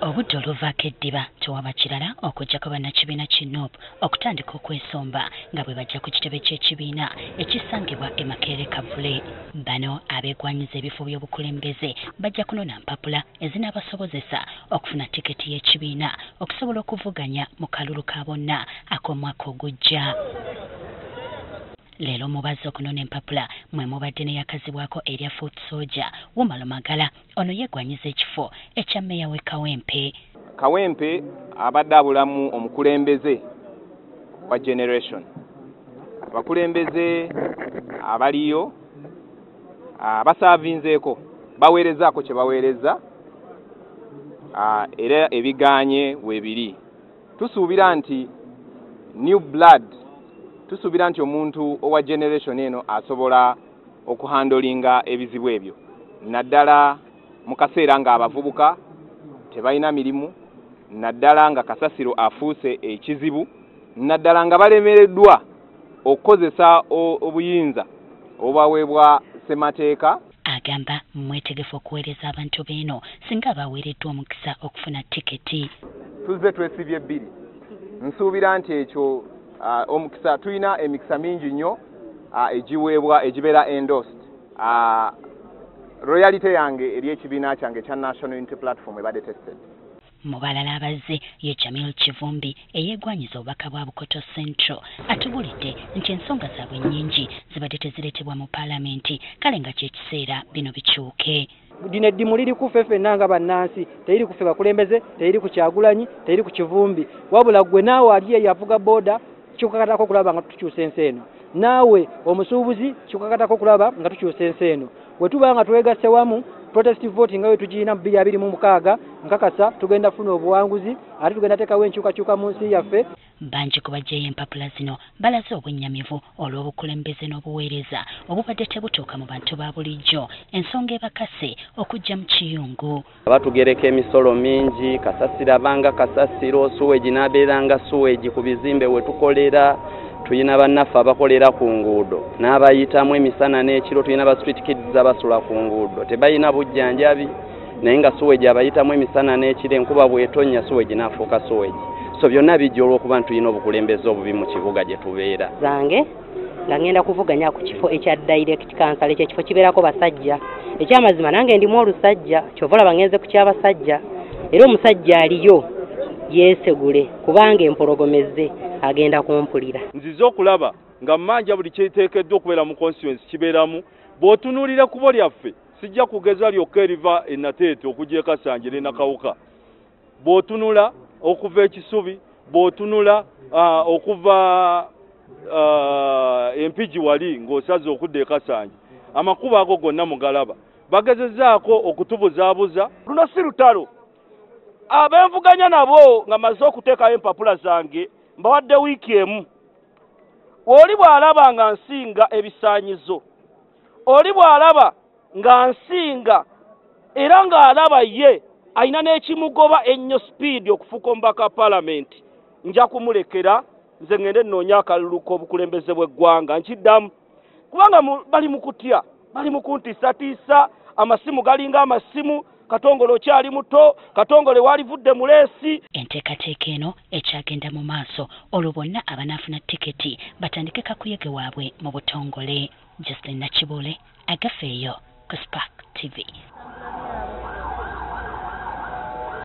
Obudde oluvaako eddiba tewaba kirala okuggyako bannakibiina ki NUP okutandika okwesomba nga bwe bajja ku kitebe ky'ekibiina ekisangibwa e Makerere Kavule. Bano abeegwanyiza ebifo by'obukulembeze bajja kunona mpapula ezinaabasobozesa okufuna tiketi y'ekibiina okusobola okuvuganya mu kalulu ka bonna ak'omwaka ogujja. Leero mubazi okunona empapula mwe mubadde ne yakazibwako erya Foot Soldier Wumalo Magala ono yeegwanyiza ekifo ekya mmeeya w'e Kawempe. Kawempe abadde abulamu omukulembeze wa generation. Abakulembeze abaliyo basaavinzeeko baweerezaako kye baweereza era ebiganye weebiri. Tusuubira nti new blood tusuubira nti omuntu owa generation eno asobola okuhandolinga ebizibu ebyo naddala mu kaseera nga abavubuka tebalina mirimu, naddala nga kasasiro afuuse ekizibu, naddala nga balemereddwa okukozesa obuyinza obubaweebwa ssemateeka. Agamba mwetegefu okuweereza abantu beeno singa baweereddwa omukisa okufuna tiketi. Tuzze twesibye ebbiri. Nsuubira nti ekyo omukisa tulina emikisa mingi nnyo egiweebwa egibeera endorsed. Royalty yange eri ekibiina kyange ekya National Unity Platform ebadde tested. Mu balala abazze ye Jamil Kivumbi eyeegwanyiza obubaka bwa Bukoto Central atubulidde nti ensonga zaabwe nnyingi zibadde tezireetebwa mu paalamenti kale nga ky'ekiseera bino bikyuke. Dino eddimu liri ku ffe ffenna nga bannansi, teriri ku ffe bakulembeze, teriri ku Kyagulanyi, teriri ku Kivumbi. Wabula gwe naawe ali eyo avuga booda kikukakatako okulaba nga tukyusa ensi eno. Naawe omusuubuzi kikukakatako okulaba nga tukyusa ensi eno. Bwe tuba nga twegasse wamu protest vote nga we tugiina mu 2026 nkakasa tugenda funa obuwanguzi ate tugenda teekawo enkyukakyuka mu nsi yaffe. Bangi ku bajjayo empapula zino balaze obwennyamivu olw'obukulembeze n'obuweereza obubadde tebutuuka mu bantu ba bulijjo ensonga ebakase okujja mu kiyungu. Batugereka emisolo mingi, kasasira banga kasasiro, suweegi n'abeeranga suweegi ku bizimbe we tukolera. Tuyina bannaffe abakolera ku nguudo n'abayitamu emisana n'ekiro, tuyina ba street kids abasula ku nguudo tebayina bujjanjabi naye nga suweegi abayitamu emisana n'ekiro, enkuba bw'etonnya suweegi n'afuuka suweegi. So byonna bijja olw'okuba ntuyina obukulembeze obubi mu kibuga gye tubeera. Zange nga ngenda kuvuganya ku kifo ekya direct council ekifo kibeerako basajja. Ekyamazima nange ndimu olusajja kyovola bangenze ku kyabasajja era omusajja aliyo yeesegule kubanga empologomeze agenda kumpulira. Nzize okulaba nga mmanja buli kyiteekeddwa okubeera mu constituency kibeeramu bw'otunuulira kubo lyaffe sijja kugeza lyokka eriva enateete okujja e Kasanjire n'akawuka. Bw'otunula okuva ekisubi, bw'otunula okuva empigi wali ng'osaze okudda e Kasanje, amakubo ago gonna mugalaba. Bagezezaako okutubuzaabuza luno si lutalo. Abenvuganya nabo nga maze okuteekayo empapula zange mbawadde wiiki emu. Oli bw'alaba nga nsinga ebisaanyizo, oli bw'alaba nga nsinga era ng'alaba ye alina n'ekimugoba ennyo speed okufuuka omubaka paalamenti, nja kumulekera nze ngende nnoonya akalulu k'obukulembeze bw'eggwanga. Nkiddamu kubanga bali mu kutya, bali mu kuntiisatiisa, amasimu galinga amasimu. Katongole okyali muto, Katongole walivudde mu leesi. Enteekateeka eno ekyagenda mu maaso olwo bonna abanaafuna tiketi batandike kakuyege waabwe mu butongole. Justin Nakibule, Agafeeyo ku Spark TV.